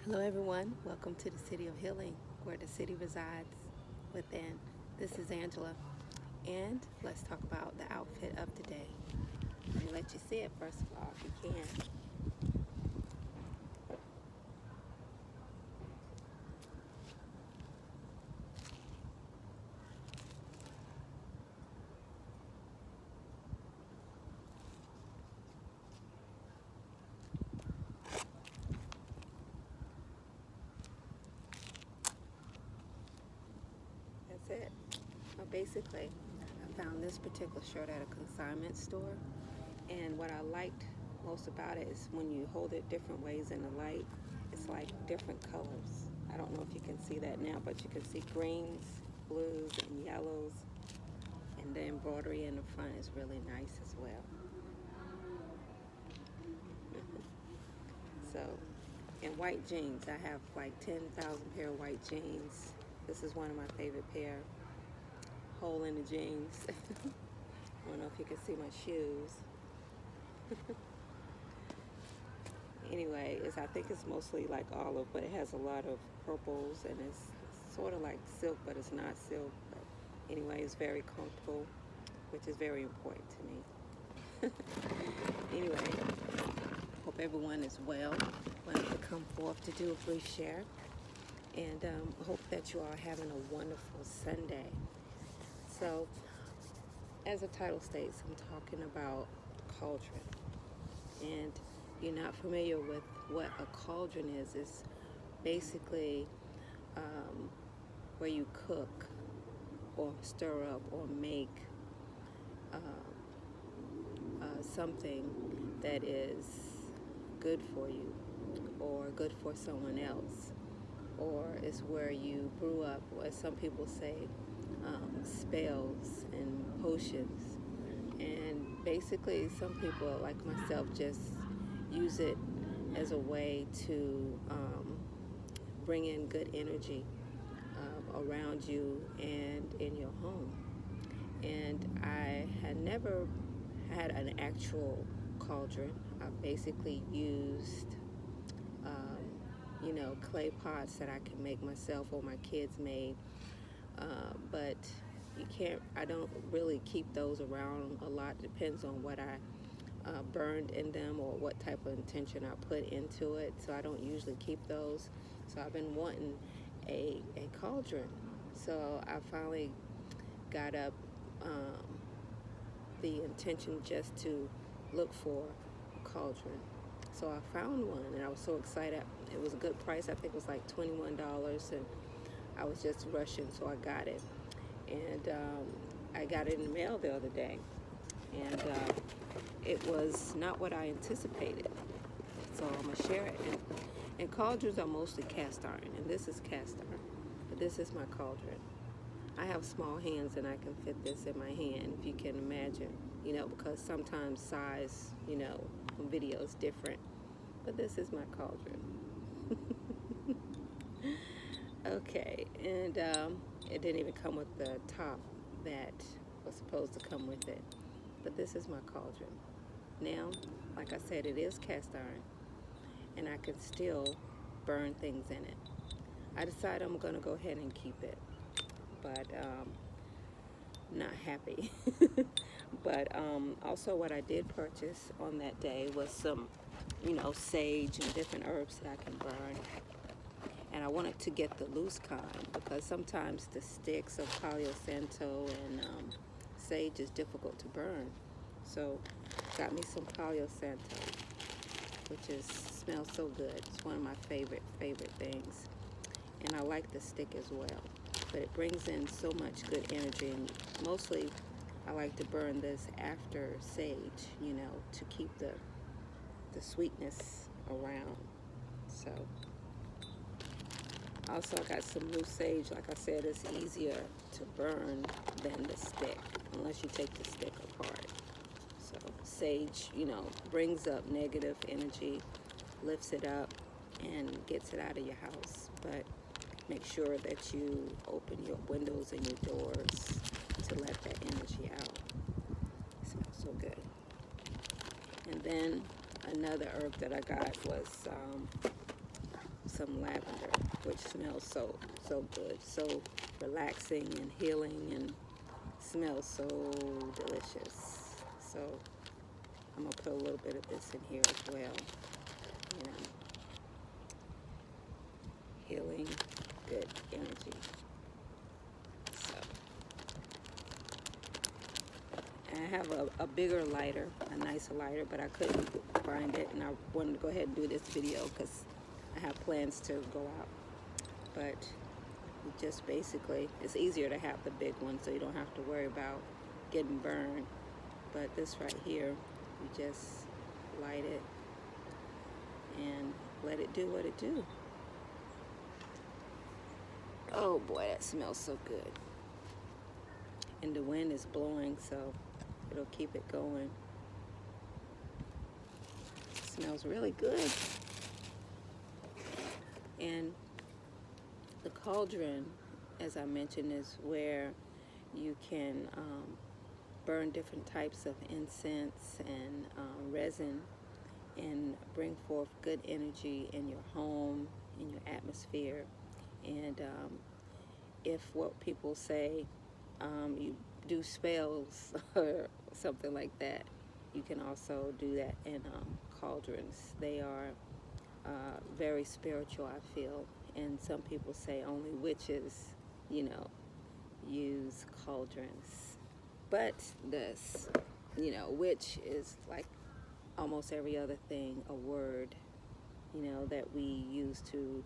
Hello, everyone. Welcome to the City of Healing, where the city resides within. This is Angela, and let's talk about the outfit of the day. Let me let you see it first of all, if you can. That's it. Well, basically, I found this particular shirt at a consignment store, and what I liked most about it is when you hold it different ways in the light, it's like different colors. I don't know if you can see that now, but you can see greens, blues, and yellows, and the embroidery in the front is really nice as well. So, and white jeans, I have like 10,000 pair of white jeans. This is one of my favorite pair. Hole in the jeans. I don't know if you can see my shoes. Anyway, I think it's mostly like olive, but it has a lot of purples, and it's sort of like silk, but it's not silk. But anyway, it's very comfortable, which is very important to me. Anyway, hope everyone is well. Wanted to come forth to do a brief share, and hope that you are having a wonderful Sunday. So, as the title states, I'm talking about cauldron. And you're not familiar with what a cauldron is. It's basically where you cook or stir up or make something that is good for you or good for someone else, or it's where you brew up, what some people say, spells and potions. And basically, some people, like myself, just use it as a way to bring in good energy around you and in your home. And I had never had an actual cauldron. I basically used, clay pots that I can make myself or my kids made. But I don't really keep those around a lot. It depends on what I burned in them or what type of intention I put into it. So I don't usually keep those. So I've been wanting a cauldron. So I finally got up the intention just to look for a cauldron. So I found one, and I was so excited. It was a good price. I think it was like $21, and I was just rushing, so I got it. And I got it in the mail the other day, and it was not what I anticipated. So I'm going to share it. And cauldrons are mostly cast iron, and this is cast iron. But this is my cauldron. I have small hands, and I can fit this in my hand, if you can imagine, because sometimes size, on video is different. But this is my cauldron. Okay, and it didn't even come with the top that was supposed to come with it. But this is my cauldron. Now, like I said, it is cast iron, and I can still burn things in it. I decided I'm going to go ahead and keep it, but not happy. But also what I did purchase on that day was some, sage and different herbs that I can burn. And I wanted to get the loose kind because sometimes the sticks of Palo Santo and sage is difficult to burn. So got me some Palo Santo, which smells so good. It's one of my favorite things. And I like the stick as well. But it brings in so much good energy. And mostly I like to burn this after sage, to keep the sweetness around. So also, I got some loose sage. Like I said, it's easier to burn than the stick, unless you take the stick apart. So sage, brings up negative energy, lifts it up, and gets it out of your house. But make sure that you open your windows and your doors to let that energy out. It smells so good. And then another herb that I got was some lavender, which smells so good, so relaxing and healing, and smells so delicious. So I'm gonna put a little bit of this in here as well. You know, healing, good energy. So and I have a bigger lighter, a nicer lighter, but I couldn't find it, and I wanted to go ahead and do this video because I have plans to go out. But it just basically, it's easier to have the big one so you don't have to worry about getting burned. But this right here, you just light it and let it do what it do. Oh boy, that smells so good. And the wind is blowing, so it'll keep it going. It smells really good. And the cauldron, as I mentioned, is where you can burn different types of incense and resin and bring forth good energy in your home, in your atmosphere. And if what people say, you do spells or something like that, you can also do that in cauldrons. They are very spiritual, I feel. And some people say only witches, you know, use cauldrons. But this, you know, witch is like almost every other thing, a word, you know, that we use to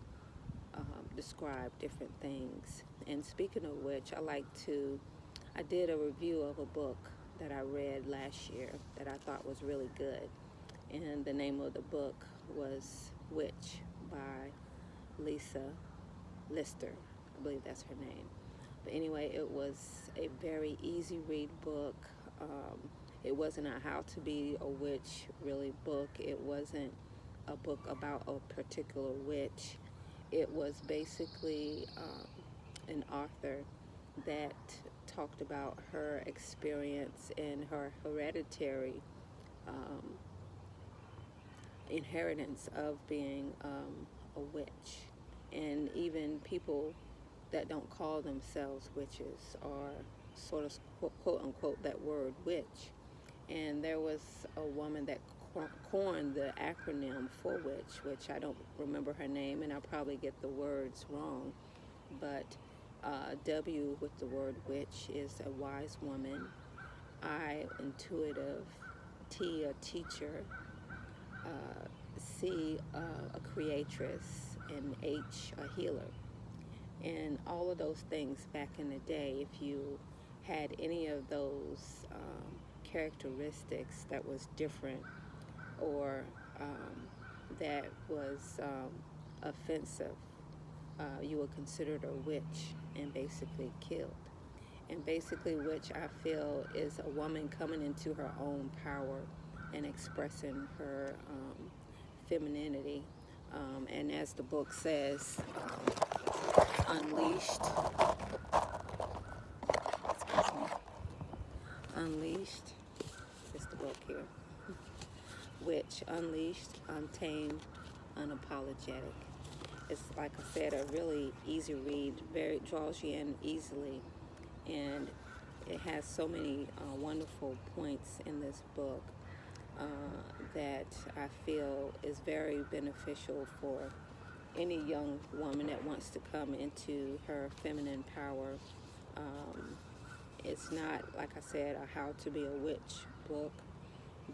describe different things. And speaking of which, I did a review of a book that I read last year that I thought was really good. And the name of the book was Witch by Lisa Lister. I believe that's her name. But anyway, it was a very easy read book. It wasn't a how to be a witch really book. It wasn't a book about a particular witch. It was basically an author that talked about her experience and her hereditary inheritance of being a witch. And even people that don't call themselves witches are sort of quote unquote that word witch. And there was a woman that coined the acronym for witch, which I don't remember her name, and I'll probably get the words wrong, but W with the word witch is a wise woman, I intuitive, T a teacher, C a creatress, and H a healer. And all of those things back in the day, if you had any of those characteristics that was different or that was offensive, you were considered a witch and basically killed. And basically, witch, I feel, is a woman coming into her own power and expressing her femininity. And as the book says, unleashed. Excuse me. Unleashed. It's the book here. Witch, unleashed, untamed, unapologetic. It's, like I said, a really easy read, very draws you in easily, and it has so many wonderful points in this book that I feel is very beneficial for any young woman that wants to come into her feminine power. It's not, like I said, a how to be a witch book,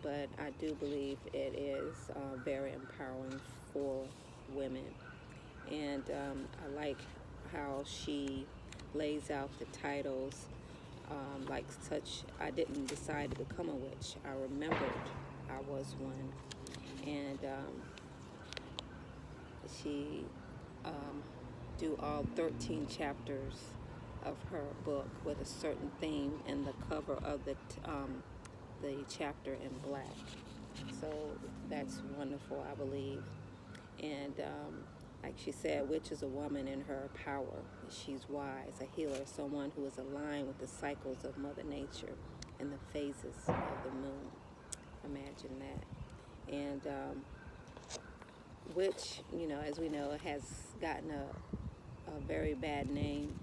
but I do believe it is very empowering for women. And I like how she lays out the titles like such. I didn't decide to become a witch. I remembered I was one. And she do all 13 chapters of her book with a certain theme and the cover of the chapter in black. So that's wonderful, I believe. And like she said, witch is a woman in her power. She's wise, a healer, someone who is aligned with the cycles of Mother Nature and the phases of the moon. Imagine that. And which, as we know, has gotten a very bad name.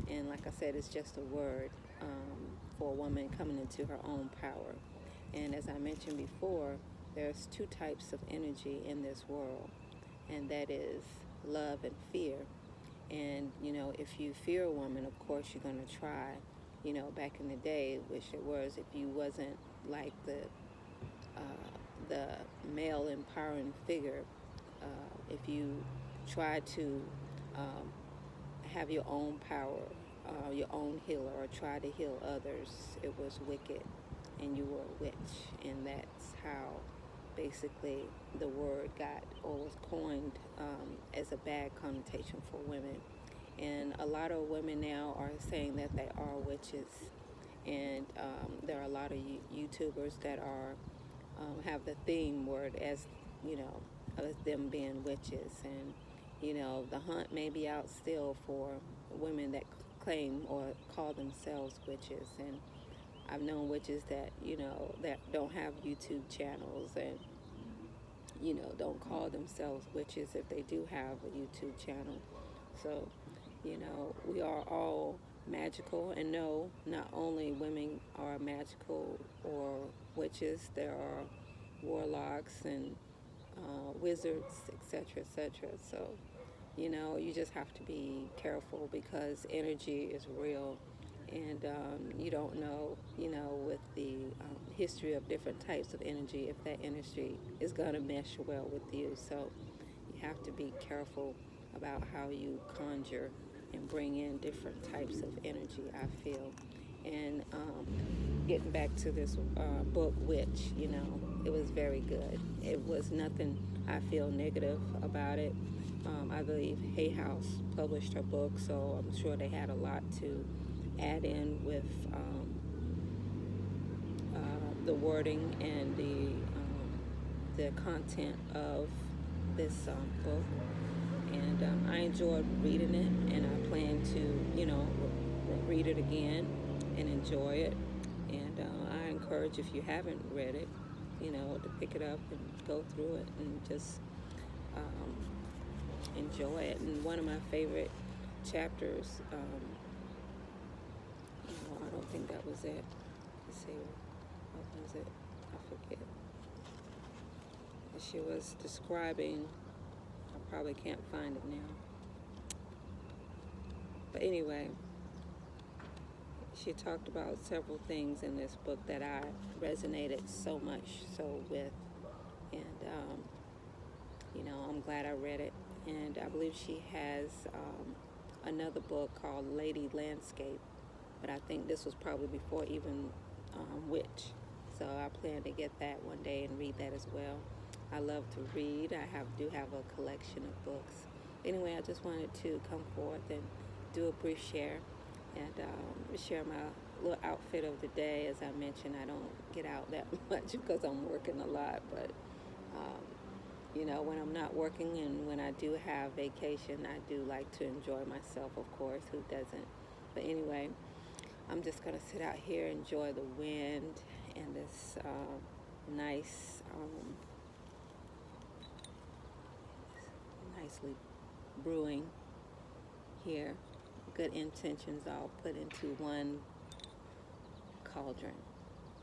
And like I said, it's just a word for a woman coming into her own power. And as I mentioned before, there's two types of energy in this world, and that is love and fear. And, if you fear a woman, of course, you're going to try, back in the day, which it was, if you wasn't like the male empowering figure, if you try to um, have your own power, your own healer, or try to heal others, it was wicked and you were a witch. And that's how basically the word got, or was coined as a bad connotation for women. And a lot of women now are saying that they are witches. And there are a lot of YouTubers that are have the theme word as, as them being witches. And, the hunt may be out still for women that claim or call themselves witches. And I've known witches that, that don't have YouTube channels and, don't call themselves witches if they do have a YouTube channel. So, we are all magical, and no, not only women are magical or witches, there are warlocks and wizards, etc., etc. So, you just have to be careful because energy is real, and you don't know, with the history of different types of energy, if that energy is going to mesh well with you. So you have to be careful about how you conjure and bring in different types of energy, I feel. And getting back to this book, Witch, it was very good. It was nothing, I feel, negative about it. I believe Hay House published her book, so I'm sure they had a lot to add in with the wording and the content of this book. And I enjoyed reading it, and I plan to, read it again and enjoy it. And I encourage, if you haven't read it, to pick it up and go through it and just enjoy it. And one of my favorite chapters, I don't think that was it. Let's see, what was it? I forget. She was describing, I probably can't find it now. But anyway, she talked about several things in this book that I resonated so much so with. And, I'm glad I read it. And I believe she has another book called Lady Landscape. But I think this was probably before even Witch. So I plan to get that one day and read that as well. I love to read. I do have a collection of books. Anyway, I just wanted to come forth and do a brief share and share my little outfit of the day. As I mentioned, I don't get out that much because I'm working a lot, but when I'm not working and when I do have vacation, I do like to enjoy myself, of course. Who doesn't? But anyway, I'm just going to sit out here, enjoy the wind and this nicely brewing here. Good intentions all put into one cauldron.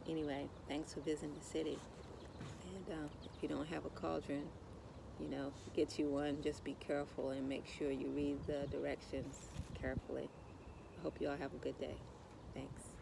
Anyway, thanks for visiting the city. And if you don't have a cauldron, get you one. Just be careful and make sure you read the directions carefully. I hope you all have a good day. Thanks.